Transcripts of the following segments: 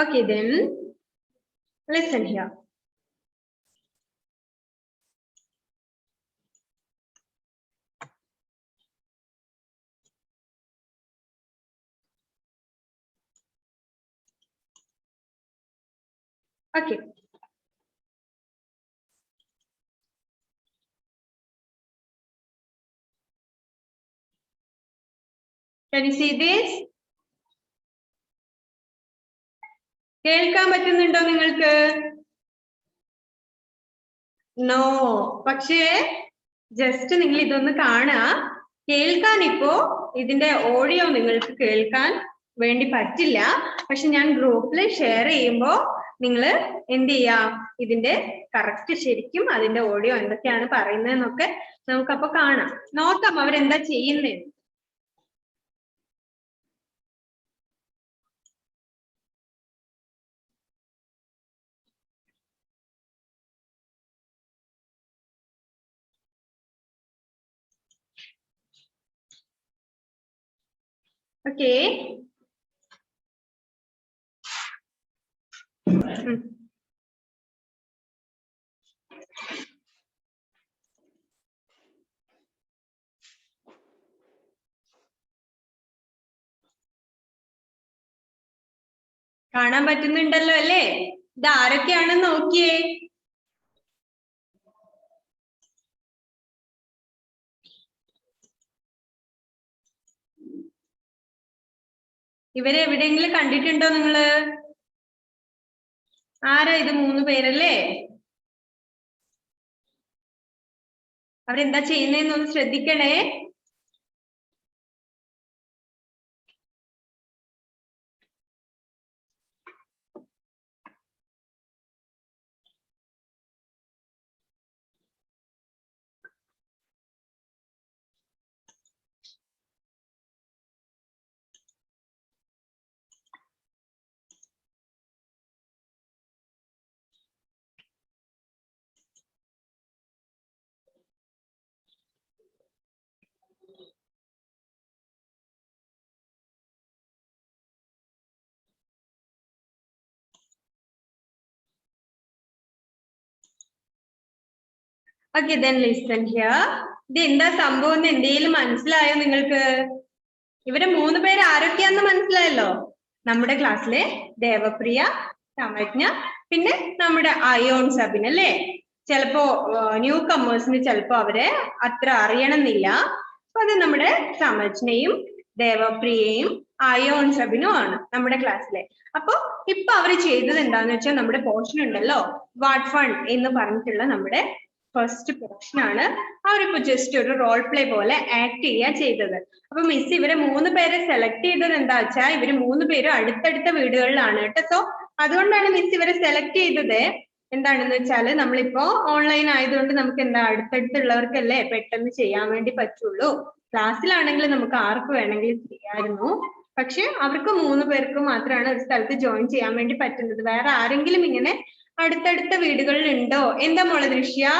Okay, then listen here. Okay. Can you see this? കേൾക്കാൻ പറ്റുന്നുണ്ടോ നിങ്ങൾക്ക്? നോ. പക്ഷേ ജസ്റ്റ് നിങ്ങൾ ഇതൊന്ന് കാണുക. കേൾക്കാൻ ഇപ്പോ ഇതിന്റെ ഓഡിയോ നിങ്ങൾക്ക് കേൾക്കാൻ വേണ്ടി പറ്റില്ല. പക്ഷെ ഞാൻ ഗ്രൂപ്പിൽ ഷെയർ ചെയ്യുമ്പോൾ നിങ്ങൾ എന്ത് ചെയ്യാ, ഇതിന്റെ കറക്റ്റ് ശരിക്കും അതിന്റെ ഓഡിയോ എന്തൊക്കെയാണ് പറയുന്നതെന്നൊക്കെ നമുക്കപ്പോ കാണാം. നോക്കാം അവരെന്താ ചെയ്യുന്നത്. ഓക്കേ. കാണാൻ പറ്റുന്നുണ്ടല്ലോ അല്ലേ? ഇത് ആരൊക്കെയാണെന്ന് നോക്കിയേ. ഇവരെ എവിടെയെങ്കിലും കണ്ടിട്ടുണ്ടോ നിങ്ങള്? ആരാ ഇത്? 3 പേരല്ലേ? അവരെന്താ ചെയ്യുന്നതെന്നൊന്ന് ശ്രദ്ധിക്കണേ. Okay, then listen here. ഇത് എന്താ സംഭവം എന്ന് എന്തെങ്കിലും മനസ്സിലായോ നിങ്ങൾക്ക്? ഇവരെ 3 പേര് ആരൊക്കെയാന്ന് മനസ്സിലായല്ലോ. നമ്മുടെ ക്ലാസ്സിലെ ദേവപ്രിയ, സമജ്ഞ, പിന്നെ നമ്മുടെ അയോൺ സബിൻ അല്ലേ? ചിലപ്പോ ന്യൂ കമേഴ്സിന് ചിലപ്പോ അവരെ അത്ര അറിയണമെന്നില്ല. അപ്പൊ അത് നമ്മുടെ സമജ്ഞയും ദേവപ്രിയയും അയോൺ സബിനും ആണ് നമ്മുടെ ക്ലാസ്സിലെ. അപ്പൊ ഇപ്പൊ അവര് ചെയ്തത് എന്താന്ന് വെച്ചാൽ നമ്മുടെ പോർഷൻ ഉണ്ടല്ലോ, വാട്ട് ഫൺ എന്ന് പറഞ്ഞിട്ടുള്ള നമ്മുടെ ഫസ്റ്റ് പോർഷൻ ആണ്. അവരിപ്പോ ജസ്റ്റ് ഒരു റോൾ പ്ലേ പോലെ ആക്ട് ചെയ്യാ ചെയ്തത്. അപ്പൊ മിസ് ഇവരെ 3 പേരെ സെലക്ട് ചെയ്തത് എന്താ വെച്ചാൽ ഇവര് 3 പേരും അടുത്തടുത്ത വീടുകളിലാണ് കേട്ടോ. സോ അതുകൊണ്ടാണ് മിസ് ഇവരെ സെലക്ട് ചെയ്തത്. എന്താണെന്ന് വെച്ചാല് നമ്മളിപ്പോ ഓൺലൈൻ ആയതുകൊണ്ട് നമുക്ക് എന്താ അടുത്തടുത്തുള്ളവർക്കല്ലേ പെട്ടെന്ന് ചെയ്യാൻ വേണ്ടി പറ്റുള്ളൂ. ക്ലാസ്സിലാണെങ്കിൽ നമുക്ക് ആർക്ക് വേണമെങ്കിലും ചെയ്യാമായിരുന്നു. പക്ഷെ അവർക്ക് 3 പേർക്ക് മാത്രമാണ് ഒരു സ്ഥലത്ത് ജോയിൻ ചെയ്യാൻ വേണ്ടി പറ്റുന്നത്. വേറെ ആരെങ്കിലും ഇങ്ങനെ അടുത്തടുത്ത വീടുകളിൽ ഉണ്ടോ? എന്താ മോളെ ദൃശ്യ?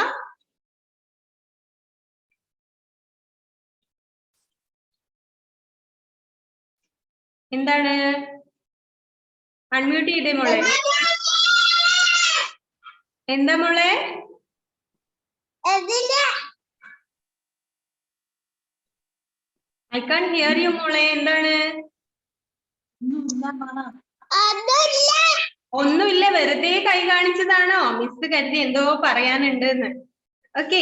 എന്താണ്? അൺമ്യൂട്ട് ചെയ്തേ മോളെ. എന്താ മോളെ? ഐ കാൻ ഹിയർ യു മോളെ. എന്താണ്? ഒന്നുമില്ല, വെറുതെ കൈ കാണിച്ചതാണോ? മിസ് കരുതി എന്തോ പറയാനുണ്ട് എന്ന്. ഓക്കെ,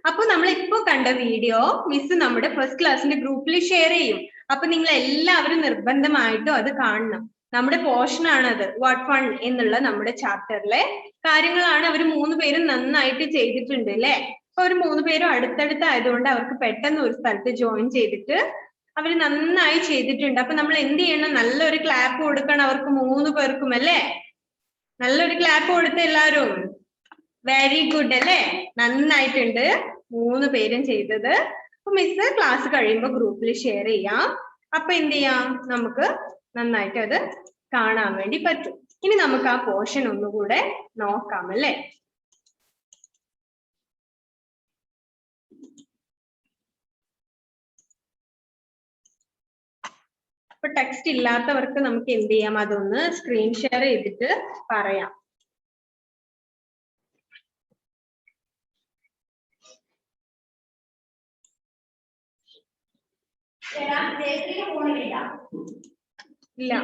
അപ്പൊ നമ്മൾ ഇപ്പൊ കണ്ട വീഡിയോ മിസ് നമ്മുടെ ഫസ്റ്റ് ക്ലാസ്സിന്റെ ഗ്രൂപ്പിൽ ഷെയർ ചെയ്യും. അപ്പൊ നിങ്ങൾ എല്ലാവരും നിർബന്ധമായിട്ടും അത് കാണണം. നമ്മുടെ പോർഷൻ ആണത്, വാട്ട് ഫൺ എന്നുള്ള നമ്മുടെ ചാപ്റ്ററിലെ കാര്യങ്ങളാണ്. അവർ 3 പേരും നന്നായിട്ട് ചെയ്തിട്ടുണ്ട് അല്ലെ? അപ്പൊ അവർ 3 പേരും അടുത്തടുത്തായതുകൊണ്ട് അവർക്ക് പെട്ടെന്ന് ഒരു സ്ഥലത്ത് ജോയിൻ ചെയ്തിട്ട് അവര് നന്നായി ചെയ്തിട്ടുണ്ട്. അപ്പൊ നമ്മൾ എന്ത് ചെയ്യണം? നല്ലൊരു ക്ലാപ്പ് കൊടുക്കണം അവർക്ക് 3 പേർക്കും അല്ലേ? നല്ലൊരു ക്ലാപ്പ് കൊടുത്ത എല്ലാരും. വെരി ഗുഡ് അല്ലേ? നന്നായിട്ടുണ്ട് 3 പേരും ചെയ്തത്. അപ്പൊ മിസ് ക്ലാസ് കഴിയുമ്പോ ഗ്രൂപ്പിൽ ഷെയർ ചെയ്യാം. അപ്പൊ എന്ത് ചെയ്യാം? നമുക്ക് നന്നായിട്ട് അത് കാണാൻ വേണ്ടി പറ്റും. ഇനി നമുക്ക് ആ പോർഷൻ ഒന്നുകൂടെ നോക്കാം അല്ലേ? അപ്പൊ ടെക്സ്റ്റ് ഇല്ലാത്തവർക്ക് നമുക്ക് എന്ത് ചെയ്യാം, അതൊന്ന് സ്ക്രീൻ ഷെയർ ചെയ്തിട്ട് പറയാം. ഇല്ല.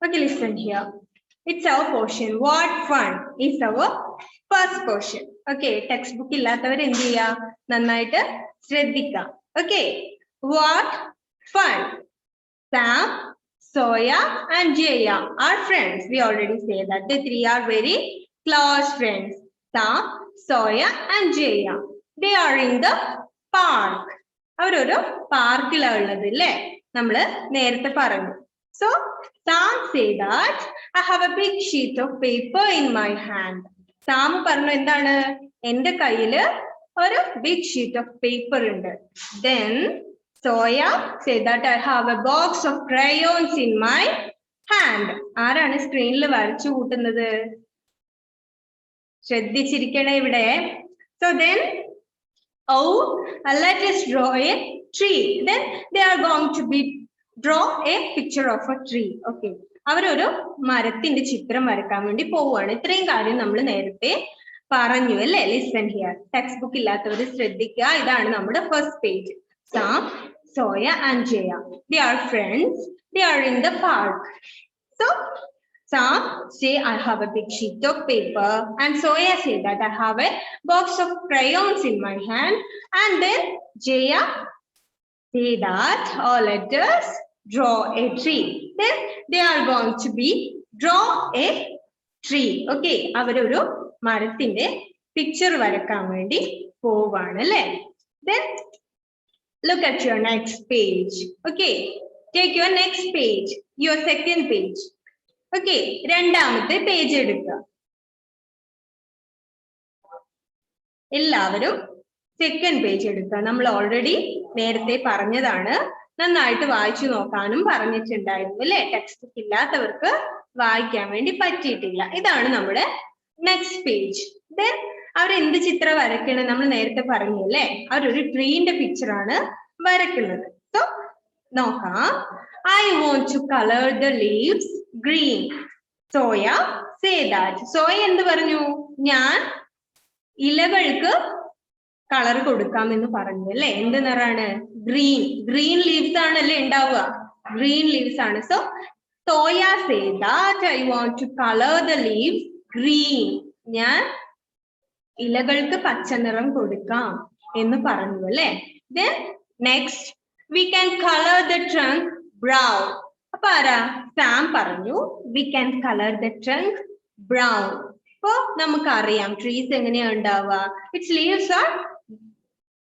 Okay, listen here. It's our portion. What fun is our first portion. Okay, textbook ഇല്ലാത്തവർ എന്ത് ചെയ്യാ, നന്നായിട്ട് ശ്രദ്ധിക്കാം. Okay, what fun. Sam, Soya and Jaya are friends. We already say that the three are very close friends. Sam, Soya and Jaya. They are in the park. അവരൊരു പാർക്കിലാണ് ഉള്ളത് അല്ലേ, നമ്മള് നേരത്തെ പറഞ്ഞു. So Sam say that I have a big sheet of paper in my hand. Sam പറഞ്ഞു എന്താണ്, എന്റെ കയ്യില് ഒരു big sheet of paper ഉണ്ട്. Then Soya say that I have a box of crayons in my hand. ആരാണ് സ്ക്രീനിൽ വരച്ചു കൂട്ടുന്നത്? ശ്രദ്ധിച്ചിരിക്കണേ ഇവിടെ. So then, oh, let us draw a tree. Then they are going to be draw a picture of a tree. Okay, അവരൊരു മരത്തിന്റെ ചിത്രം വരക്കാൻ വേണ്ടി പോവുകയാണ്. ഇത്രയും കാര്യം നമ്മൾ നേരത്തെ പറഞ്ഞു അല്ലേ. Listen here. ടെക്സ്റ്റ് ബുക്ക് ഇല്ലാത്തവർ ശ്രദ്ധിക്കുക. ഇതാണ് നമ്മുടെ first page. Sam, Soya and Jaya. They are friends. They are in the park. So Sam say I have a big sheet of paper, and Soya say that I have a box of crayons in my hand, and then Jaya say that all let us draw a tree. Then they are going to be draw a tree. Okay, അവരൊരു മരത്തിന്റെ picture വരക്കാൻ വേണ്ടി പോവാണ് അല്ലേ. Then look at your next page. Okay, take your next page, your second page. Okay, രണ്ടാമത്തെ page എടുക്കുക. എല്ലാവരും second page എടുക്കുക. നമ്മൾ ഓൾറെഡി നേരത്തെ പറഞ്ഞതാണ്, നന്നായിട്ട് വായിച്ചു നോക്കാനും പറഞ്ഞിട്ടുണ്ടായിരുന്നു അല്ലെ. ടെക്സ്റ്റ് ബുക്ക് ഇല്ലാത്തവർക്ക് വായിക്കാൻ വേണ്ടി പറ്റിയിട്ടില്ല. ഇതാണ് നമ്മുടെ നെക്സ്റ്റ് പേജ്. ദെൻ അവരെന്ത് ചിത്രം വരയ്ക്കണം, നമ്മൾ നേരത്തെ പറഞ്ഞു അല്ലെ. അവരൊരു ട്രീന്റെ പിക്ചർ ആണ് വരയ്ക്കുന്നത്. സോ നോക്കാം. I want to color the leaves green. Soya say that. Soya എന്ത് പറഞ്ഞു, ഞാൻ ഇലകൾക്ക് കളർ കൊടുക്കാം എന്ന് പറഞ്ഞു അല്ലെ. എന്ത് നിറാണ്, ഗ്രീൻ. ഗ്രീൻ ലീവ്സ് ആണല്ലേ ഉണ്ടാവുക, ഗ്രീൻ ലീവ്സ് ആണ്. So Soya say that I want to color the leaves green. ഞാൻ ഇലകൾക്ക് പച്ച നിറം കൊടുക്കാം എന്ന് പറഞ്ഞു അല്ലെ. Then next we can color the trunk brown. അപ്പൊ ആരാ, സാം പറഞ്ഞു we can color the trunk brown. അപ്പൊ നമുക്കറിയാം ട്രീസ് എങ്ങനെയാ ഉണ്ടാവുക, its leaves are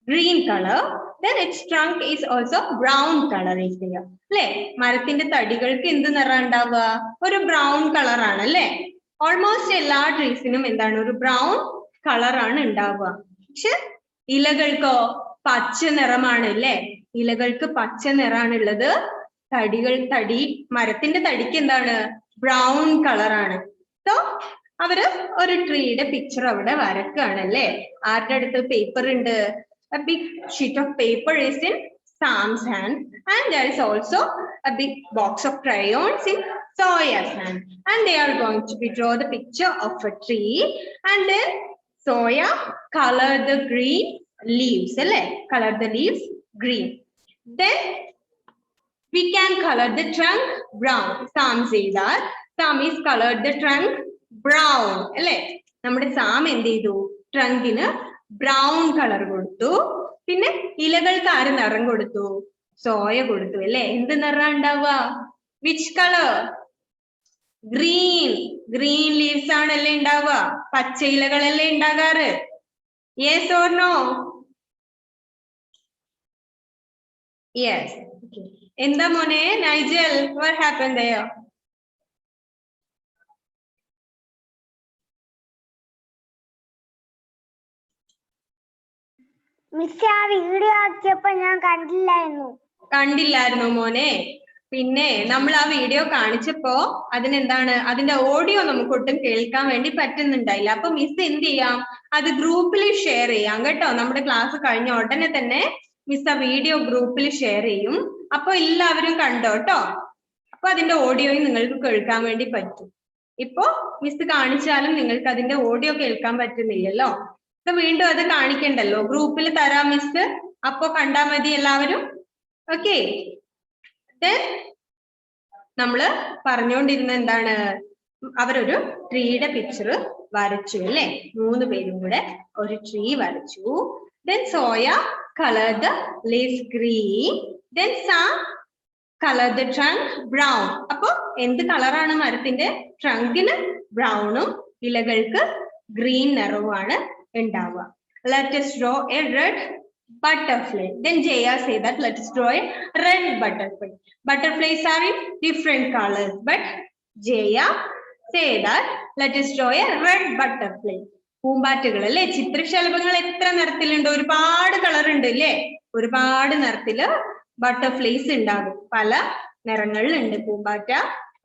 green color, then its trunk is also brown color is there അല്ലെ. മരത്തിന്റെ തടികൾക്ക് എന്ത് നിറം ഉണ്ടാവുക, ഒരു ബ്രൗൺ കളർ ആണ് അല്ലെ. ഓൾമോസ്റ്റ് എല്ലാ ട്രീസിനും എന്താണ്, ഒരു ബ്രൗൺ കളർ ആണ് ഉണ്ടാവുക. പക്ഷെ ഇലകൾക്കോ പച്ച നിറമാണ് അല്ലെ. ഇലകൾക്ക് പച്ച നിറാണുള്ളത്. മരത്തിന്റെ തടിക്ക് എന്താണ്, ബ്രൗൺ കളറാണ്. സോ അവര് ഒരു ട്രീയുടെ പിക്ചർ അവിടെ വരക്കുകയാണ് അല്ലെ. ആരുടെ അടുത്ത് പേപ്പർ ഉണ്ട്, a big sheet of paper is in Sam's hand, and there is also a big box of crayons in Soya's hand, and they are going to be draw the picture of a tree, and then Soya color the green leaves alle, color the leaves green. Then we can color the trunk brown. Sam say that Sam is colored the trunk brown alle. നമ്മുടെ Sam എന്ത് ചെയ്തു, ട്രങ്കിന് brown colour കൊടുത്തു. പിന്നെ ഇലകൾക്ക് ആര് നിറം കൊടുത്തു, soya കൊടുത്തു അല്ലെ. എന്ത് നിറം ഉണ്ടാവുക, which colour, green. Green leaves ആണല്ലേ ഉണ്ടാവുക, പച്ച ഇലകളല്ലേ ഉണ്ടാകാറ്. Yes or no? യെസ്. എന്താ മോനെ Nigel, what happened there? Miss ആ വീഡിയോ ആക്കിയപ്പോ ഞാൻ കണ്ടില്ലായിരുന്നു മോനെ? പിന്നെ നമ്മൾ ആ വീഡിയോ കാണിച്ചപ്പോ അതിനെന്താണ്, അതിന്റെ ഓഡിയോ നമുക്ക് ഒട്ടും കേൾക്കാൻ വേണ്ടി പറ്റുന്നുണ്ടായില്ല. അപ്പൊ മിസ് എന്ത് ചെയ്യാം, അത് ഗ്രൂപ്പിൽ ഷെയർ ചെയ്യാം കേട്ടോ. നമ്മുടെ ക്ലാസ് കഴിഞ്ഞ ഉടനെ തന്നെ മിസ് ആ വീഡിയോ ഗ്രൂപ്പിൽ ഷെയർ ചെയ്യും. അപ്പൊ എല്ലാവരും കണ്ടോ കേട്ടോ. അപ്പൊ അതിന്റെ ഓഡിയോയും നിങ്ങൾക്ക് കേൾക്കാൻ വേണ്ടി പറ്റും. ഇപ്പൊ മിസ് കാണിച്ചാലും നിങ്ങൾക്ക് അതിന്റെ ഓഡിയോ കേൾക്കാൻ പറ്റുന്നില്ലല്ലോ. അപ്പൊ വീണ്ടും അത് കാണിക്കണ്ടല്ലോ, ഗ്രൂപ്പിൽ തരാം മിസ്. അപ്പൊ കണ്ടാ മതി എല്ലാവരും. ഓക്കെ, നമ്മള് പറഞ്ഞുകൊണ്ടിരുന്ന എന്താണ്, അവരൊരു ട്രീയുടെ പിക്ചർ വരച്ചു അല്ലെ. 3 പേരും കൂടെ ഒരു ട്രീ വരച്ചു. Then Soya colored the leaves green. Then Sam colored the trunk brown. അപ്പൊ എന്ത് കളറാണ് മരത്തിന്റെ? ട്രങ്കിന് ബ്രൗണും ഇലകൾക്ക് ഗ്രീൻ നിറവുമാണ് ഉണ്ടാവുക. Let us draw a red butterfly. Then Jaya say that let us draw a red butterfly. Butterflies are in different colors, but Jaya say that let us draw a red butterfly. പൂമ്പാറ്റകൾ അല്ലെ, ചിത്രശലഭങ്ങൾ എത്ര നിറത്തിലുണ്ട്? ഒരുപാട് colour ഉണ്ട് അല്ലേ. ഒരുപാട് നിറത്തില് butterflies ഉണ്ടാകും. പല നിറങ്ങളിലുണ്ട് പൂമ്പാറ്റ.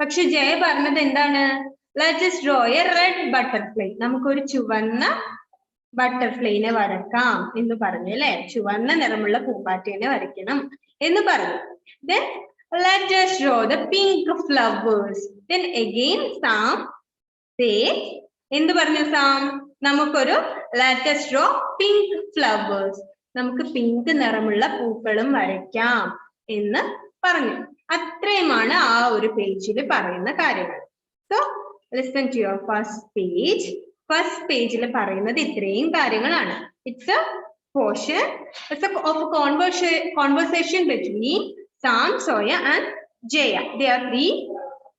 പക്ഷെ ജയ പറഞ്ഞത് എന്താണ്? let us draw a red butterfly. നമുക്കൊരു ചുവന്ന ബട്ടർഫ്ലൈനെ വരക്കാം എന്ന് പറഞ്ഞു അല്ലെ. ചുവന്ന നിറമുള്ള പൂമ്പാറ്റേനെ വരയ്ക്കണം എന്ന് പറഞ്ഞു. Then let us draw the pink flowers. Then again Sam say, എന്ത് പറഞ്ഞു സാം? നമുക്കൊരു let us draw pink flowers. നമുക്ക് പിങ്ക് നിറമുള്ള പൂക്കളും വരയ്ക്കാം എന്ന് പറഞ്ഞു. അത്രയുമാണ് ആ ഒരു പേജിൽ പറയുന്ന കാര്യങ്ങൾ. So listen to your first page. First പേജിൽ പറയുന്നത് ഇത്രയും കാര്യങ്ങളാണ്. It's a portion of a conversation between Sam, Soya and Jaya. They are 3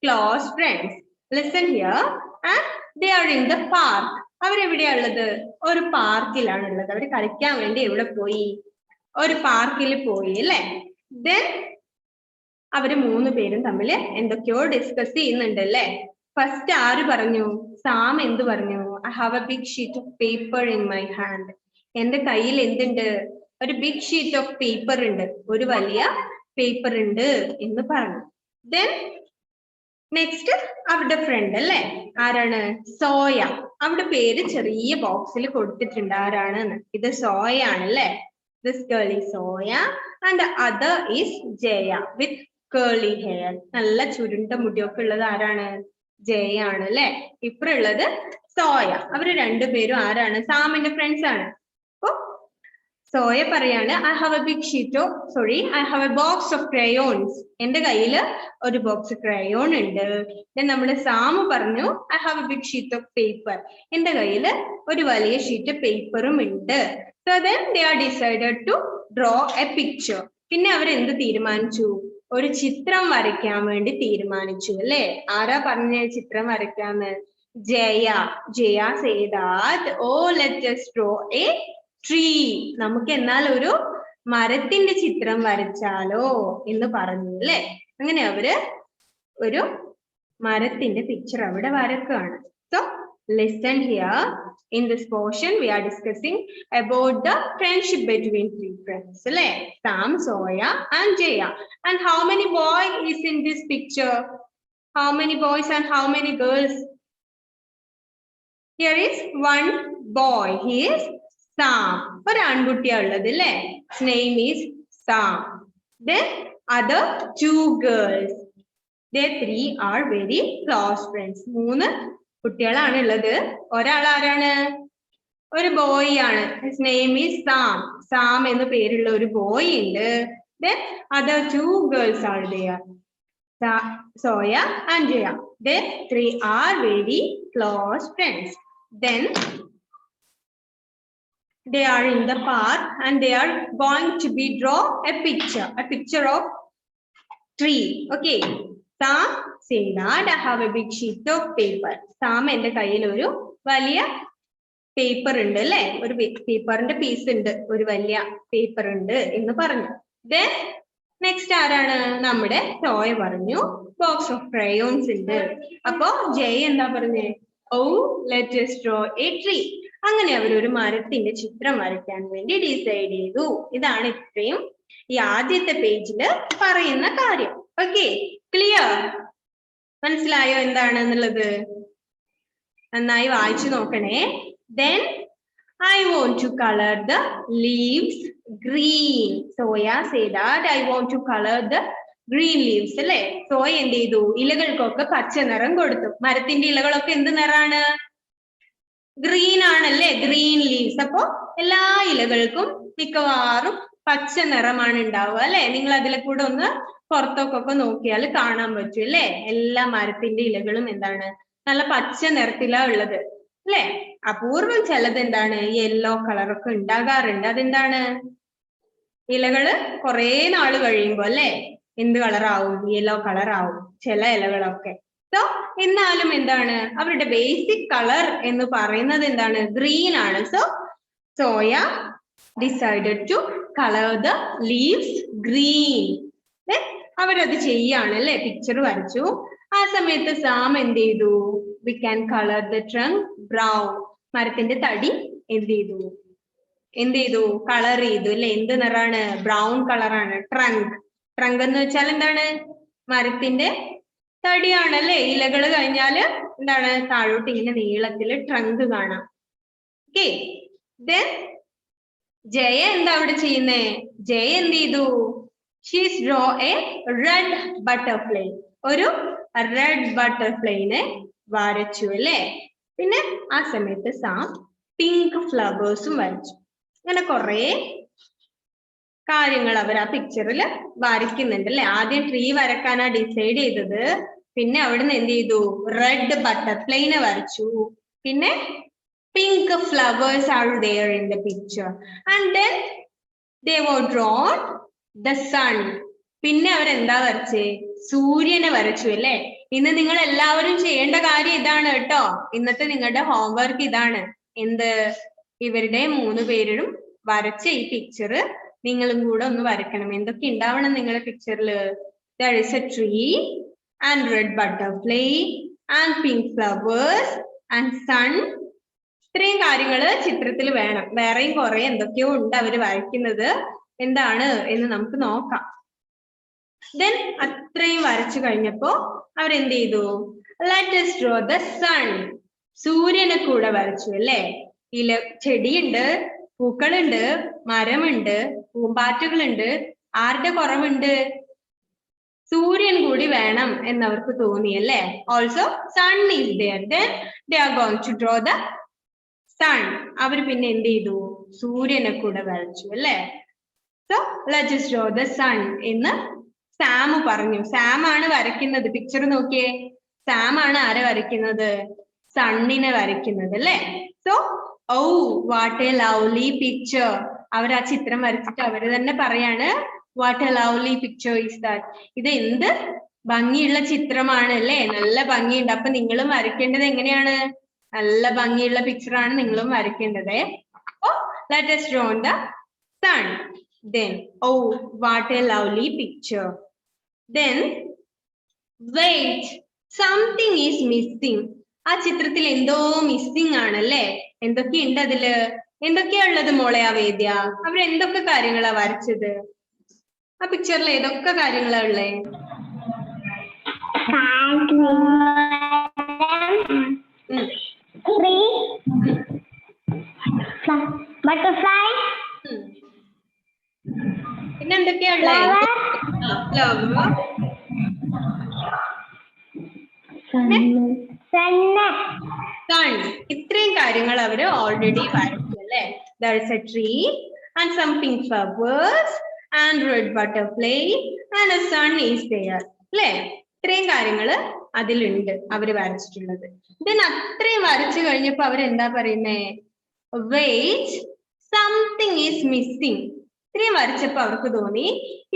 close friends. Listen here. And they are in the park. അവരെവിടെയുള്ളത്? ഒരു പാർക്കിലാണ് ഉള്ളത്. അവർ കളിക്കാൻ വേണ്ടി എവിടെ പോയി? ഒരു പാർക്കിൽ പോയി അല്ലെ. Then അവര് 3 പേരും തമ്മിൽ എന്തൊക്കെയോ ഡിസ്കസ് ചെയ്യുന്നുണ്ട് അല്ലെ. ഫസ്റ്റ് ആര് പറഞ്ഞു? സാം എന്ത് പറഞ്ഞു? I have a big sheet of paper in my hand. എന്റെ കയ്യിൽ എന്തുണ്ട്? ഒരു ബിഗ് ഷീറ്റ് ഓഫ് പേപ്പർ ഉണ്ട്, ഒരു വലിയ പേപ്പർ ഉണ്ട് എന്ന് പറഞ്ഞു. Then നെക്സ്റ്റ് അവരുടെ ഫ്രണ്ട് അല്ലെ, ആരാണ്? സോയ. അവിടെ പേര് ചെറിയ ബോക്സിൽ കൊടുത്തിട്ടുണ്ട് ആരാണ്. ഇത് സോയ ആണല്ലേ. This girl is Soya and the other is Jaya with curly hair. നല്ല ചുരുണ്ട മുടിയൊക്കെ ഉള്ളത് ആരാണ്? ജയ ആണ് അല്ലെ. ഇപ്പുറമുള്ളത് സോയ. അവര് 2 പേരും ആരാണ്? സാമിന്റെ ഫ്രണ്ട്സ് ആണ്. അപ്പൊ സോയ പറയാണ് I have a box of crayons. എന്റെ കയ്യില് ഒരു ബോക്സ് ക്രയോൺ ഉണ്ട്. നമ്മുടെ സാമു പറഞ്ഞു I have a big sheet of paper. എന്റെ കയ്യില് ഒരു വലിയ ഷീറ്റ് പേപ്പറും ഉണ്ട്. So then they are decided to draw a picture. പിന്നെ അവരെന്ത് തീരുമാനിച്ചു? ഒരു ചിത്രം വരയ്ക്കാൻ വേണ്ടി തീരുമാനിച്ചു അല്ലെ. ആരാ പറഞ്ഞ ചിത്രം വരയ്ക്കാന്ന്? Jaya. Jaya say that oh let us draw a tree. നമുക്ക് എന്നാൽ ഒരു മരത്തിന്റെ ചിത്രം വരച്ചാലോ എന്ന് പറഞ്ഞു അല്ലെ. അങ്ങനെ അവര് ഒരു മരത്തിന്റെ പിക്ചർ അവിടെ വരക്കുകയാണ്. So listen here. In this portion we are discussing about the friendship between 3 friends. Sam, Soya and Jaya. And how many boys is in this picture? How many boys and how many girls? Here is 1 boy. He is Sam. ഒരു ആൺകുട്ടിയാ ഉള്ളത് അല്ലേ. His name is Sam. Then other 2 girls. They 3 are very close friends. 3 കുട്ടികളാണ് ഉള്ളത്. ഒരാൾ ആരാണ്? ഒരു boy ആണ്. His name is Sam. Sam എന്ന് പേരുള്ള ഒരു ബോയ് ഉണ്ട്. Then other 2 girls are there. Soya and Jaya. They 3 are very close friends. Then they are in the park and they are going to draw a picture of tree. Okay. Sam say that I have a big sheet of paper. Sam എന്റെ കയ്യിൽ ഒരു വലിയ paper ഉണ്ട് അല്ലെ. ഒരു പേപ്പറിന്റെ piece ഉണ്ട്, ഒരു വലിയ പേപ്പർ ഉണ്ട് എന്ന് പറഞ്ഞു. Then നെക്സ്റ്റ് ആരാണ്? നമ്മുടെ സോയ പറഞ്ഞു ബോക്സ് ഓഫ് ക്രയോൺസ് ഉണ്ട്. അപ്പൊ ജയ് എന്താ പറഞ്ഞേ? Oh let us draw a tree. അങ്ങനെ അവരൊരു മരത്തിന്റെ ചിത്രം വരയ്ക്കാൻ വേണ്ടി ഡിസൈഡ് ചെയ്തു. ഇതാണ് ഇത്രയും ഈ ആദ്യത്തെ പേജില് പറയുന്ന കാര്യം. Okay, clear? മനസ്സിലായോ എന്താണെന്നുള്ളത്? നന്നായി വായിച്ചു നോക്കണേ. Then I want to color the leaves green. Soya say that I want to color the green leaves. അല്ലേ? സോയ എന്ത് ചെയ്തു? ഇലകൾക്കൊക്കെ പച്ച നിറം കൊടുത്തു. മരത്തിന്റെ ഇലകളൊക്കെ എന്ത് നിറാണ്? ഗ്രീൻ ആണല്ലേ? Green leaves. അപ്പൊ എല്ലാ ഇലകൾക്കും മിക്കവാറും പച്ച നിറമാണ് ഉണ്ടാവുക അല്ലെ? നിങ്ങൾ അതിലെ കൂടെ ഒന്ന് പുറത്തൊക്കെ നോക്കിയാൽ കാണാൻ പറ്റും അല്ലെ? എല്ലാ മരത്തിന്റെ ഇലകളും എന്താണ്? നല്ല പച്ച നിറത്തിലാ ഉള്ളത് അല്ലെ? അപൂർവം ചിലത് എന്താണ്? യെല്ലോ കളറൊക്കെ ഉണ്ടാകാറുണ്ട്. അതെന്താണ്? ഇലകള് കുറെ നാള് കഴിയുമ്പോ അല്ലെ എന്ത് കളറാവും? യെല്ലോ കളറാവും ചില ഇലകളൊക്കെ. സോ എന്നാലും എന്താണ്? അവരുടെ ബേസിക് കളർ എന്ന് പറയുന്നത് എന്താണ്? ഗ്രീൻ ആണ്. So soya decided to color the leaves green. അവരത് ചെയ്യാണ് അല്ലെ? പിക്ചർ വരച്ചു. ആ സമയത്ത് സാം എന്ത് ചെയ്തു? We can color the trunk brown. മരത്തിന്റെ തടി എന്ത് ചെയ്തു? കളർ ചെയ്തു അല്ലെ? എന്ത് നിറാണ്? ബ്രൗൺ കളറാണ്. ട്രങ്ക് എന്ന് വെച്ചാൽ എന്താണ്? മരത്തിന്റെ തടിയാണ് അല്ലെ? ഇലകള് കഴിഞ്ഞാല് എന്താണ്? താഴോട്ട് ഇങ്ങനെ നീളത്തില് ട്രങ്ക് കാണാം. ഓക്കെ, then ജയ എന്താ അവിടെ ചെയ്യുന്നേ? ജയ എന്ത് ചെയ്തു? She's draw A red butterfly. ഒരു റെഡ് ബട്ടർഫ്ലൈനെ വരച്ചു അല്ലേ? പിന്നെ ആ സമയത്ത് സാം പിങ്ക് ഫ്ലവേഴ്സും വരച്ചു. അങ്ങനെ കുറെ കാര്യങ്ങൾ അവർ ആ പിക്ചറിൽ വരയ്ക്കുന്നുണ്ട് അല്ലെ? ആദ്യം ട്രീ വരക്കാനാ ഡിസൈഡ് ചെയ്തത്. പിന്നെ അവിടുന്ന് എന്ത് ചെയ്തു? റെഡ് ബട്ടർഫ്ലൈനെ വരച്ചു. പിന്നെ pink flowers are there in the picture, and then they were drawn the sun. പിന്നെ അവരെന്താ വരച്ചേ? സൂര്യനെ വരച്ചു അല്ലേ? ഇന്ന് നിങ്ങൾ എല്ലാവരും ചെയ്യേണ്ട കാര്യം ഇതാണ് കേട്ടോ. ഇന്നത്തെ നിങ്ങളുടെ ഹോംവർക്ക് ഇതാണ്. എന്ത്? ഇവരുടെ 3 പേരും വരച്ച ഈ പിക്ചർ നിങ്ങളും കൂടെ ഒന്ന് വരയ്ക്കണം. എന്തൊക്കെ ഉണ്ടാവണം നിങ്ങളുടെ പിക്ചറില്? There is a tree and red butterfly and pink flowers and sun. ഇത്രയും കാര്യങ്ങള് ചിത്രത്തിൽ വേണം. വേറെയും കുറെ എന്തൊക്കെയോ ഉണ്ട് അവര് വരയ്ക്കുന്നത്. എന്താണ് എന്ന് നമുക്ക് നോക്കാം. Then അത്രയും വരച്ചു കഴിഞ്ഞപ്പോ അവരെന്ത് ചെയ്തു? Let us draw the sun. സൂര്യനെ കൂടെ വരച്ചു അല്ലേ? ചെടിയുണ്ട്, പൂക്കളുണ്ട്, മരമുണ്ട്, പൂമ്പാറ്റകളുണ്ട്. ആരുടെ കുറവുണ്ട്? സൂര്യൻ കൂടി വേണം എന്നവർക്ക് തോന്നി അല്ലേ? Also sun is there. Then they are going to draw the sun. അവർ പിന്നെ എന്ത് ചെയ്തു? സൂര്യനെ കൂടെ വരച്ചു അല്ലേ? So let us draw the sun എന്ന് സാം പറഞ്ഞു. സാം ആണ് വരയ്ക്കുന്നത്. പിക്ചർ നോക്കിയേ. സാം ആണ് ആരെ വരയ്ക്കുന്നത്? സണ്ണിനെ വരയ്ക്കുന്നത് അല്ലേ? So oh what a lovely picture. അവർ ആ ചിത്രം വരച്ചിട്ട് അവര് തന്നെ പറയാണ് what a lovely picture is that. ഇത് എന്ത് ഭംഗിയുള്ള ചിത്രമാണ് അല്ലേ? നല്ല ഭംഗിയുണ്ട്. അപ്പൊ നിങ്ങളും വരയ്ക്കേണ്ടത് എങ്ങനെയാണ്? നല്ല ഭംഗിയുള്ള പിക്ചറാണ് നിങ്ങളും വരയ്ക്കേണ്ടത്. Let us draw the sun. Then oh what a lovely picture. Then wait, something is missing. ആ ചിത്രത്തിൽ എന്തോ മിസ്സിംഗ് ആണല്ലേ? എന്തൊക്കെയുണ്ട് അതില്? എന്തൊക്കെയാ ഉള്ളത് മോളെ വേദ്യ? അവരെന്തൊക്കെ കാര്യങ്ങളാ വരച്ചത്? ആ പിക്ചറിൽ ഏതൊക്കെ കാര്യങ്ങളാ ഉള്ളേ? ബട്ടർഫ്ലൈ, പിന്നെ എന്തൊക്കെയാ ഉള്ളേ? Flower, sun. ഇത്രയും കാര്യങ്ങൾ അവര് ഓൾറെഡി വരച്ചു അല്ലേ? There is a tree and some pink flowers and red butterfly and a sun is there. അല്ലേ? ഇത്രയും കാര്യങ്ങള് അതിലുണ്ട് അവര് വരച്ചിട്ടുള്ളത്. Then അത്രയും വരച്ചു കഴിഞ്ഞപ്പോ അവരെന്താ പറയുന്നേ? Wait, something is missing. ഇത്രയും വരച്ചപ്പോ അവർക്ക് തോന്നി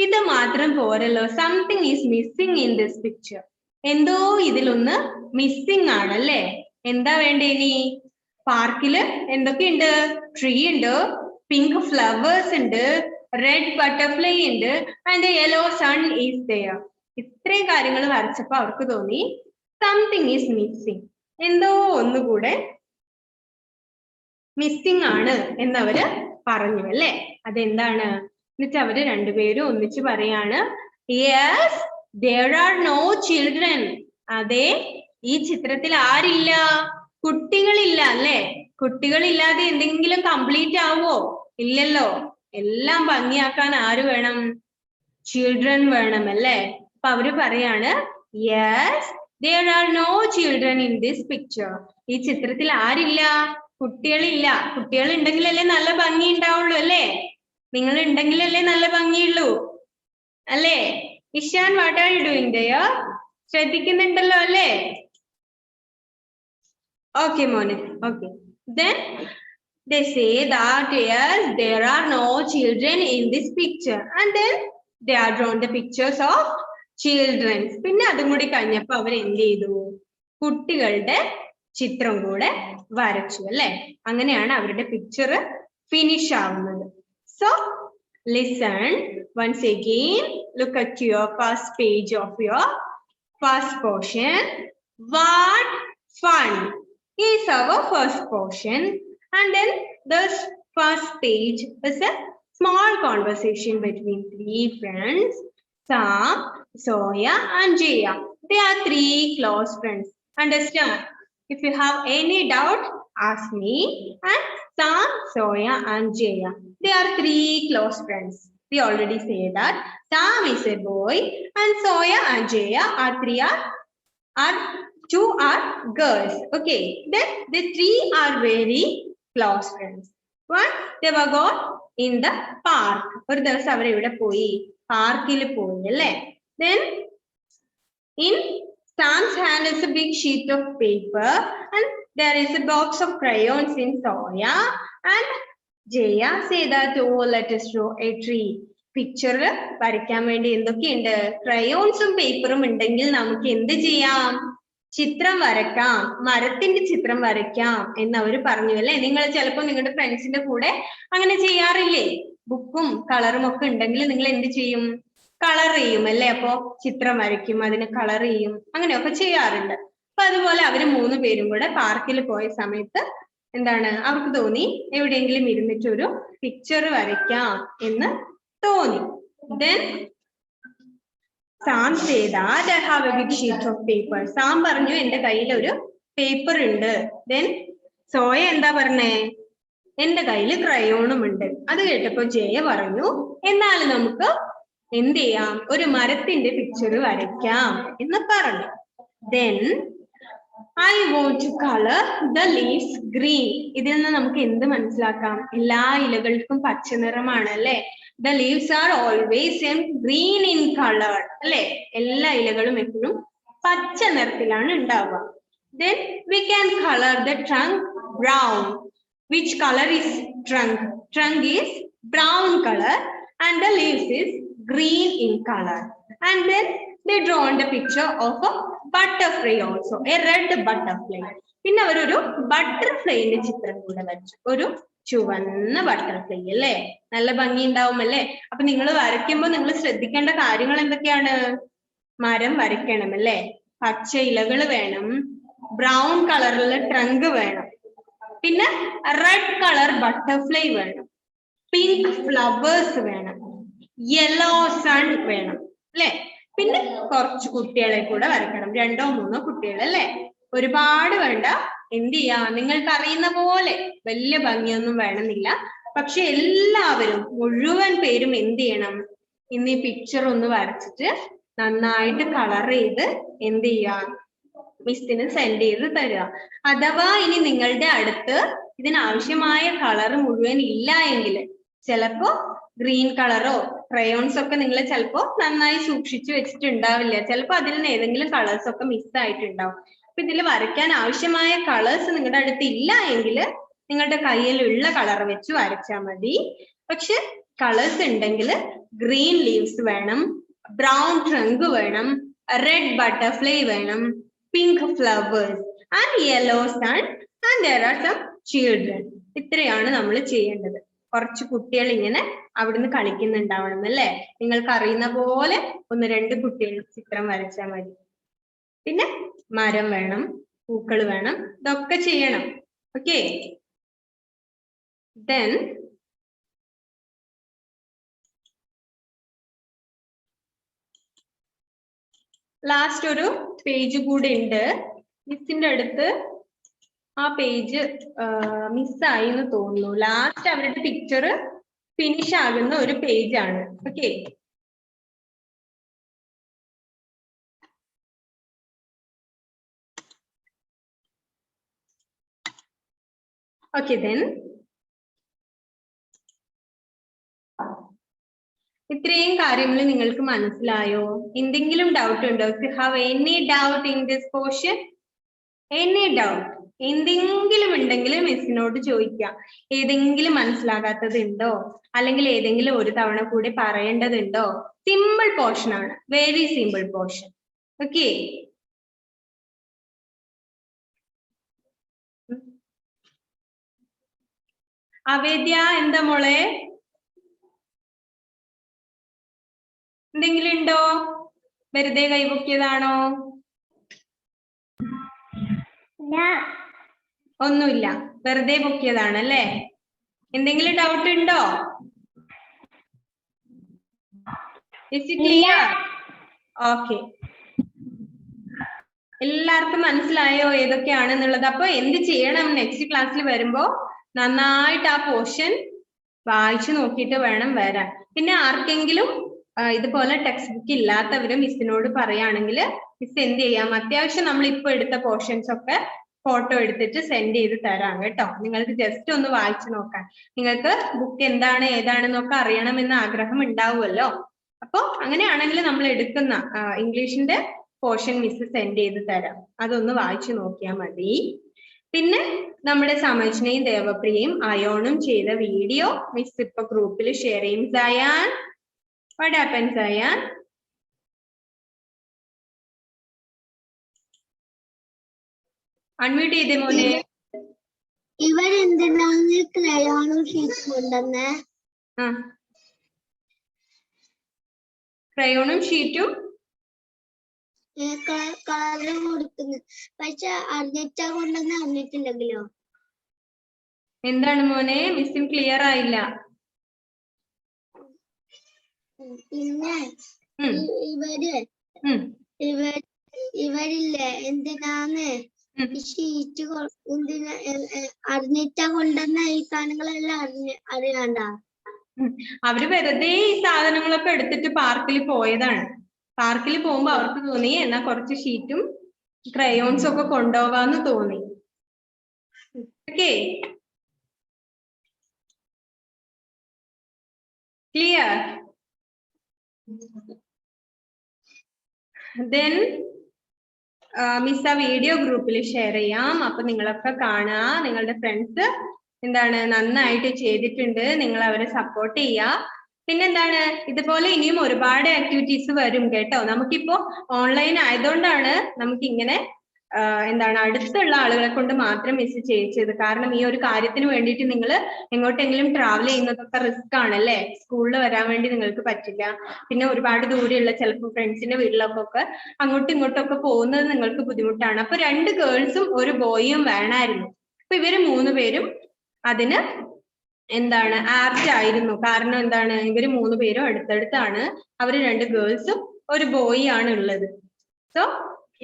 ഇത് മാത്രം പോരല്ലോ. Something is missing in this picture. എന്തോ ഇതിലൊന്ന് മിസ്സിംഗ് ആണല്ലേ? എന്താ വേണ്ടേ ഇനി? പാർക്കില് എന്തൊക്കെയുണ്ട്? ട്രീ ഉണ്ട്, പിങ്ക് ഫ്ലവേഴ്സ് ഉണ്ട്, റെഡ് ബട്ടർഫ്ലൈ ഉണ്ട് and yellow sun is there. ഇത്രയും കാര്യങ്ങൾ വരച്ചപ്പോ അവർക്ക് തോന്നി സംതിങ് ഈസ് മിസ്സിംഗ്. എന്തോ ഒന്നുകൂടെ മിസ്സിംഗ് ആണ് എന്നവര് പറഞ്ഞു അല്ലെ. അതെന്താണ് എന്നിട്ട് അവര് രണ്ടുപേരും ഒന്നിച്ച് പറയാണ്, yes there are no children. അതെ, ഈ ചിത്രത്തിൽ ആരില്ല? കുട്ടികളില്ല അല്ലെ. കുട്ടികളില്ലാതെ എന്തെങ്കിലും കംപ്ലീറ്റ് ആവോ? ഇല്ലല്ലോ. എല്ലാം ഭംഗിയാക്കാൻ ആര് വേണം? ചിൽഡ്രൻ വേണം അല്ലെ. അപ്പൊ അവര് പറയാണ്, yes there are no children in this picture. ഈ ചിത്രത്തിൽ ആരില്ല? കുട്ടികളില്ല. കുട്ടികൾ ഉണ്ടെങ്കിലല്ലേ നല്ല ഭംഗി ഉണ്ടാവുള്ളൂ അല്ലേ? നിങ്ങൾ ഉണ്ടെങ്കിലല്ലേ നല്ല ഭംഗിയുള്ളൂ അല്ലേ? Ishan, what are you doing there? ശ്രദ്ധിക്കുന്നുണ്ടല്ലോ അല്ലേ? Okay മോനെ, okay. Then they say that yes there are no children in this picture, and then they are drawn the pictures of children. പിന്നെ അതും കൂടി കഴിഞ്ഞപ്പോ അവർ എന്ത് ചെയ്തു? കുട്ടികളുടെ ചിത്രം കൂടെ വരച്ചു അല്ലെ. അങ്ങനെയാണ് അവരുടെ പിക്ചർ ഫിനിഷ് ആവുന്നത്. So listen once again, look at your first page of your first portion. What fun is our first portion, and then the first page is a small conversation between three friends, Sam, Soya and Jaya. They are three close friends. Understand? If you have any doubt, ask me. And Sam, Soya and Jaya, they are three close friends. We already say that Sam is a boy and Soya and Jaya are two are girls. Okay, then the three are very close friends. One, they were gone in the park. ഒരു ദിവസം അവർ ഇവിടെ പോയി, പാർക്കിൽ പോയി അല്ലേ. Then in Sam's hand is a big sheet of paper and there is a box of crayons in Soya, and Jaya say that, oh, let us draw a tree. Picture വരയ്ക്കാൻ വേണ്ടി എന്തൊക്കെയുണ്ട്? ക്രയോൺസും പേപ്പറും ഉണ്ടെങ്കിൽ നമുക്ക് എന്ത് ചെയ്യാം? ചിത്രം വരയ്ക്കാം, മരത്തിന്റെ ചിത്രം വരയ്ക്കാം എന്നവര് പറഞ്ഞു അല്ലെ. നിങ്ങൾ ചിലപ്പോൾ നിങ്ങളുടെ ഫ്രണ്ട്സിന്റെ കൂടെ അങ്ങനെ ചെയ്യാറില്ലേ? ബുക്കും കളറും ഒക്കെ ഉണ്ടെങ്കിൽ നിങ്ങൾ എന്ത് ചെയ്യും? കളർ ചെയ്യും അല്ലെ. അപ്പോ ചിത്രം വരയ്ക്കും, അതിന് കളർ ചെയ്യും, അങ്ങനെയൊക്കെ ചെയ്യാറുണ്ട്. അപ്പൊ അതുപോലെ അവര് മൂന്ന് പേരും കൂടെ പാർക്കിൽ പോയ സമയത്ത് എന്താണ് അവർക്ക് തോന്നി, എവിടെയെങ്കിലും ഇരുന്നിട്ട് ഒരു പിക്ചർ വരയ്ക്കാം എന്ന് തോന്നി. Then Sam said that I have a big sheet of paper. Sam പറഞ്ഞു, എന്റെ കയ്യിൽ ഒരു പേപ്പർ ഉണ്ട്. Then Soya എന്താ പറഞ്ഞേ? എന്റെ കയ്യിൽ ക്രയോണും ഉണ്ട്. അത് കേട്ടപ്പോ ജയ പറഞ്ഞു, എന്നാൽ നമുക്ക് എന്ത് ചെയ്യാം? ഒരു മരത്തിന്റെ പിക്ചർ വരയ്ക്കാം എന്ന് പറഞ്ഞു. Then I want to color the leaves green. ഇതിൽ നിന്ന് നമുക്ക് എന്ത് മനസ്സിലാക്കാം? എല്ലാ ഇലകൾക്കും പച്ച നിറമാണ് അല്ലെ. The leaves are always green in color അല്ലെ. എല്ലാ ഇലകളും എപ്പോഴും പച്ച നിറത്തിലാണ് ഉണ്ടാവുക. Then we can color the trunk brown. Which color is trunk? Trunk is brown color and the leaves is green in color. And then they drawn the picture of a butterfly also, a red butterfly. പിന്നെ അവരൊരു ബട്ടർഫ്ലൈന്റെ ചിത്രം കൂടെ വരച്ചു, ഒരു ചുവന്ന butterfly അല്ലേ. നല്ല ഭംഗി ഉണ്ടാവും അല്ലേ. അപ്പൊ നിങ്ങൾ വരയ്ക്കുമ്പോൾ നിങ്ങൾ ശ്രദ്ധിക്കേണ്ട കാര്യങ്ങൾ എന്തൊക്കെയാണ്? മരം വരയ്ക്കണം അല്ലേ, പച്ച ഇലകൾ വേണം, ബ്രൗൺ കളറിലുള്ള ട്രങ്ക് വേണം, പിന്നെ റെഡ് കളർ ബട്ടർഫ്ലൈ വേണം, പിങ്ക് ഫ്ലവേഴ്സ് വേണം, യെല്ലോ സൺ വേണം അല്ലെ. പിന്നെ കുറച്ച് കുട്ടികളെ കൂടെ വരയ്ക്കണം, 2 or 3 കുട്ടികൾ അല്ലെ. ഒരുപാട് വേണ്ട. എന്ത് ചെയ്യാ, നിങ്ങൾക്ക് അറിയുന്ന പോലെ വലിയ ഭംഗിയൊന്നും വേണമെന്നില്ല. പക്ഷെ എല്ലാവരും മുഴുവൻ പേരും എന്ത് ചെയ്യണം? ഇന്ന് ഈ പിക്ചർ ഒന്ന് വരച്ചിട്ട് നന്നായിട്ട് കളർ ചെയ്ത് എന്ത് ചെയ്യാ? മിസ്സിന് സെൻഡ് ചെയ്ത് തരിക. അഥവാ ഇനി നിങ്ങളുടെ അടുത്ത് ഇതിനാവശ്യമായ കളർ മുഴുവൻ ഇല്ല എങ്കിൽ ചിലപ്പോ ഗ്രീൻ കളറോ ക്രയോൺസ് ഒക്കെ നിങ്ങൾ ചിലപ്പോ നന്നായി സൂക്ഷിച്ചു വെച്ചിട്ടുണ്ടാവില്ല. ചിലപ്പോ അതിൽ നിന്ന് ഏതെങ്കിലും കളേഴ്സ് ഒക്കെ മിസ്സായിട്ടുണ്ടാവും. അപ്പൊ ഇതിൽ വരയ്ക്കാൻ ആവശ്യമായ കളേഴ്സ് നിങ്ങളുടെ അടുത്ത് ഇല്ല എങ്കിൽ നിങ്ങളുടെ കയ്യിലുള്ള കളർ വെച്ച് വരച്ചാൽ മതി. പക്ഷെ കളേഴ്സ് ഉണ്ടെങ്കിൽ ഗ്രീൻ ലീവ്സ് വേണം, ബ്രൗൺ ട്രങ്ക് വേണം, റെഡ് ബട്ടർഫ്ലൈ വേണം, pink flowers and yellow sun and there are some children. ഇത്രയാണ് നമ്മൾ ചെയ്യേണ്ടത്. കുറച്ച് കുട്ടികൾ ഇങ്ങനെ അവിടുന്ന് കളിക്കുന്നുണ്ടാവണം അല്ലേ. നിങ്ങൾക്ക് അറിയുന്ന പോലെ 1-2 കുട്ടികൾ ചിത്രം വരച്ചാൽ മതി. പിന്നെ മരം വേണം, പൂക്കൾ വേണം, ഇതൊക്കെ ചെയ്യണം. ഓക്കെ. then ലാസ്റ്റ് ഒരു പേജ് കൂടെ ഉണ്ട്. മിസ്സിന്റെ അടുത്ത് ആ പേജ് മിസ്സായി എന്ന് തോന്നുന്നു. ലാസ്റ്റ് അവരുടെ പിക്ചർ ഫിനിഷ് ആകുന്ന ഒരു പേജ് ആണ്. ഓക്കെ, ഓക്കെ then ഇത്രയും കാര്യങ്ങൾ നിങ്ങൾക്ക് മനസ്സിലായോ? എന്തെങ്കിലും ഡൗട്ട് ഉണ്ടോ? if you have any doubt in this portion, any doubt, എന്തെങ്കിലും ഉണ്ടെങ്കിൽ മിസ്സിനോട് ചോദിക്കാം. ഏതെങ്കിലും മനസ്സിലാകാത്തത് ഉണ്ടോ, അല്ലെങ്കിൽ ഏതെങ്കിലും ഒരു തവണ കൂടി പറയേണ്ടതുണ്ടോ? സിമ്പിൾ പോർഷൻ ആണ്, very simple portion. Okay, Avedya എന്താ മോളെ, എന്തെങ്കിലും ഉണ്ടോ? വെറുതെ കൈപൊക്കിയതാണോ? ഒന്നുമില്ല, വെറുതെ പൊക്കിയതാണല്ലേ. എന്തെങ്കിലും ഡൗട്ട് ഉണ്ടോ? Is it clear? ഓക്കെ, എല്ലാവർക്കും മനസ്സിലായോ ഏതൊക്കെയാണെന്നുള്ളത്? അപ്പൊ എന്ത് ചെയ്യണം? നെക്സ്റ്റ് ക്ലാസ്സിൽ വരുമ്പോ നന്നായിട്ട് ആ പോർഷൻ വായിച്ചു നോക്കിയിട്ട് വേണം വരാൻ. പിന്നെ ആർക്കെങ്കിലും ഇതുപോലെ ടെക്സ്റ്റ് ബുക്ക് ഇല്ലാത്തവര് മിസ്സിനോട് പറയുകയാണെങ്കിൽ മിസ് എന്ത് ചെയ്യാം, അത്യാവശ്യം നമ്മൾ ഇപ്പൊ എടുത്ത പോർഷൻസ് ഒക്കെ ഫോട്ടോ എടുത്തിട്ട് സെൻഡ് ചെയ്ത് തരാം കേട്ടോ. നിങ്ങൾക്ക് ജസ്റ്റ് ഒന്ന് വായിച്ചു നോക്കാൻ. നിങ്ങൾക്ക് ബുക്ക് എന്താണ് ഏതാണെന്നൊക്കെ അറിയണമെന്ന് ആഗ്രഹം ഉണ്ടാവുമല്ലോ. അപ്പൊ അങ്ങനെയാണെങ്കിൽ നമ്മൾ എടുക്കുന്ന ഇംഗ്ലീഷിന്റെ പോർഷൻ മിസ് സെൻഡ് ചെയ്ത് തരാം. അതൊന്ന് വായിച്ചു നോക്കിയാൽ മതി. പിന്നെ നമ്മുടെ സമജ്നയും ദേവപ്രിയയും അയോണും ചെയ്ത വീഡിയോ മിസ് ഇപ്പൊ ഗ്രൂപ്പിൽ ഷെയർ ചെയ്യും. Cyan, what happens cyan? Unmute ചെയ്തേ മോനെ. ഇവരെന്തിനാണ് ക്രയോണും ഷീറ്റും കൊണ്ടുവന്നേ? ക്രയോണും ഷീറ്റും കളറ് കൊടുക്കുന്നു. പക്ഷെ അറിഞ്ഞിട്ടാ കൊണ്ടുവന്ന് അറിഞ്ഞിട്ടില്ലെങ്കിലോ? എന്താണ് മോനെ, മിസ്സിന് ക്ലിയർ ആയില്ല. പിന്നെ ഇവരില്ലേ എന്തിനാണ് ഷീറ്റ് എന്തിനാ അറിഞ്ഞിട്ടാ കൊണ്ടുവന്ന ഈ സാധനങ്ങളെല്ലാം അറിയാണ്ട? അവര് വെറുതെ ഈ സാധനങ്ങളൊക്കെ എടുത്തിട്ട് പാർക്കിൽ പോയതാണ്. പാർക്കിൽ പോകുമ്പോ അവർക്ക് തോന്നി എന്നാ കുറച്ച് ഷീറ്റും ക്രയോൺസും ഒക്കെ കൊണ്ടുപോകാന്ന് തോന്നി. Okay, clear? then മിസ് ആ വീഡിയോ ഗ്രൂപ്പിൽ ഷെയർ ചെയ്യാം. അപ്പൊ നിങ്ങളൊക്കെ കാണുക. നിങ്ങളുടെ ഫ്രണ്ട്സ് എന്താണ് നന്നായിട്ട് ചെയ്തിട്ടുണ്ട്, നിങ്ങൾ അവരെ സപ്പോർട്ട് ചെയ്യുക. പിന്നെന്താണ്, ഇതുപോലെ ഇനിയും ഒരുപാട് ആക്ടിവിറ്റീസ് വരും കേട്ടോ. നമുക്കിപ്പോ ഓൺലൈൻ ആയതുകൊണ്ടാണ് നമുക്ക് ഇങ്ങനെ എന്താണ് അടുത്തുള്ള ആളുകളെ കൊണ്ട് മാത്രം മിസ് ചെയ്യിച്ചത്. കാരണം ഈ ഒരു കാര്യത്തിന് വേണ്ടിയിട്ട് നിങ്ങൾ എങ്ങോട്ടെങ്കിലും ട്രാവൽ ചെയ്യുന്നതൊക്കെ റിസ്ക് ആണല്ലേ. സ്കൂളിൽ വരാൻ വേണ്ടി നിങ്ങൾക്ക് പറ്റില്ല. പിന്നെ ഒരുപാട് ദൂരെയുള്ള ചിലപ്പോൾ ഫ്രണ്ട്സിന്റെ വീട്ടിലൊക്കെ അങ്ങോട്ടും ഇങ്ങോട്ടും ഒക്കെ പോകുന്നത് നിങ്ങൾക്ക് ബുദ്ധിമുട്ടാണ്. അപ്പൊ 2 ഗേൾസും ഒരു ബോയും വേണമായിരുന്നു. അപ്പൊ ഇവര് 3 പേരും അതിന് എന്താണ് ആപ്റ്റ് ആയിരുന്നു. കാരണം എന്താണ്, ഇവര് 3 പേരും അടുത്തടുത്താണ്. അവര് 2 ഗേൾസും ഒരു ബോയി ആണ് ഉള്ളത്. സോ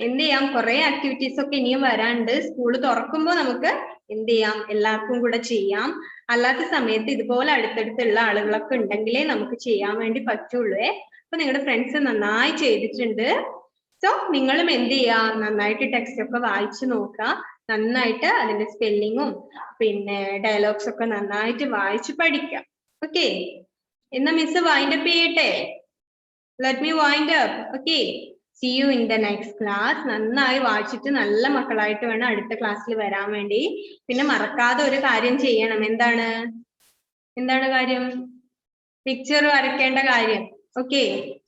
എന്ത് ചെയ്യാം, കുറെ ആക്ടിവിറ്റീസ് ഒക്കെ ഇനിയും വരാനുണ്ട്. സ്കൂള് തുറക്കുമ്പോ നമുക്ക് എന്ത് ചെയ്യാം, എല്ലാവർക്കും കൂടെ ചെയ്യാം. അല്ലാത്ത സമയത്ത് ഇതുപോലെ അടുത്തടുത്തുള്ള ആളുകളൊക്കെ ഉണ്ടെങ്കിലേ നമുക്ക് ചെയ്യാൻ വേണ്ടി പറ്റുള്ളൂ. അപ്പൊ നിങ്ങളുടെ ഫ്രണ്ട്സ് നന്നായി ചെയ്തിട്ടുണ്ട്. സോ നിങ്ങളും എന്ത് ചെയ്യാം, നന്നായിട്ട് ടെക്സ്റ്റ് ഒക്കെ വായിച്ചു നോക്കുക. നന്നായിട്ട് അതിന്റെ സ്പെല്ലിങ്ങും പിന്നെ ഡയലോഗ്സ് ഒക്കെ നന്നായിട്ട് വായിച്ചു പഠിക്കാം. ഓക്കെ, എന്നാ മിസ് വൈൻഡ് അപ്പ് ചെയ്യട്ടെ. Let me wind up. Okay, see you in the next class. നന്നായി വായിച്ചിട്ട് നല്ല മക്കളായിട്ട് വേണം അടുത്ത ക്ലാസ്സിൽ വരാൻ വേണ്ടി. പിന്നെ മറക്കാതെ ഒരു കാര്യം ചെയ്യണം. എന്താണ് കാര്യം? പിക്ചർ വരയ്ക്കേണ്ട കാര്യം. ഓക്കെ,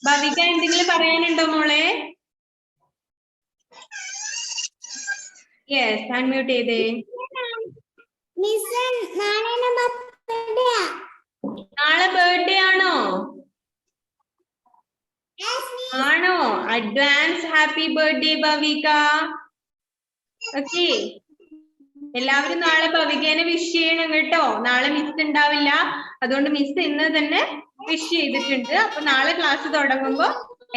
ഭവിക എന്തെങ്കിലും പറയാനുണ്ടോ മോളെ? യെസ്, അൺമ്യൂട്ട് ചെയ്തേ. നാളെ ബർത്ത്ഡേ ആണോ? ആണോ? Advance happy birthday Bhavika. Okay, എല്ലാവരും നാളെ ഭവികേനെ വിഷ് ചെയ്യണം കേട്ടോ. നാളെ മിസ് ഉണ്ടാവില്ല, അതുകൊണ്ട് മിസ് ഇന്ന് തന്നെ വിഷ് ചെയ്തിട്ടുണ്ട്. അപ്പൊ നാളെ ക്ലാസ് തുടങ്ങുമ്പോ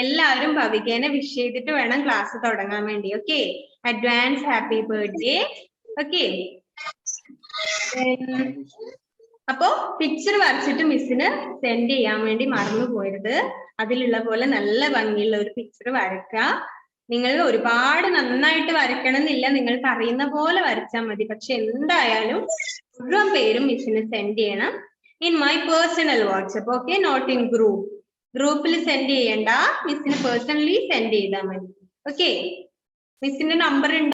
എല്ലാവരും ഭവികേനെ വിഷ് ചെയ്തിട്ട് വേണം ക്ലാസ് തുടങ്ങാൻ വേണ്ടി. Okay, advance happy birthday. Okay, അപ്പോ പിക്ചർ വരച്ചിട്ട് മിസ്സിന് സെൻഡ് ചെയ്യാൻ വേണ്ടി മറന്നു പോയത്. അതിലുള്ള പോലെ നല്ല ഭംഗിയുള്ള ഒരു പിക്ചർ വരയ്ക്കുക. നിങ്ങൾ ഒരുപാട് നന്നായിട്ട് വരയ്ക്കണം എന്നില്ല, നിങ്ങൾക്ക് അറിയുന്ന പോലെ വരച്ചാൽ മതി. പക്ഷെ എന്തായാലും മുഴുവൻ പേരും മിസ്സിന് സെൻഡ് ചെയ്യണം. In my personal WhatsApp, okay, not in group. ഗ്രൂപ്പിൽ സെൻഡ് ചെയ്യണ്ട, മിസ്സിന് പേഴ്സണലി സെൻഡ് ചെയ്താൽ മതി. ഓക്കെ, മിസ്സിന്റെ നമ്പർ ഉണ്ട്.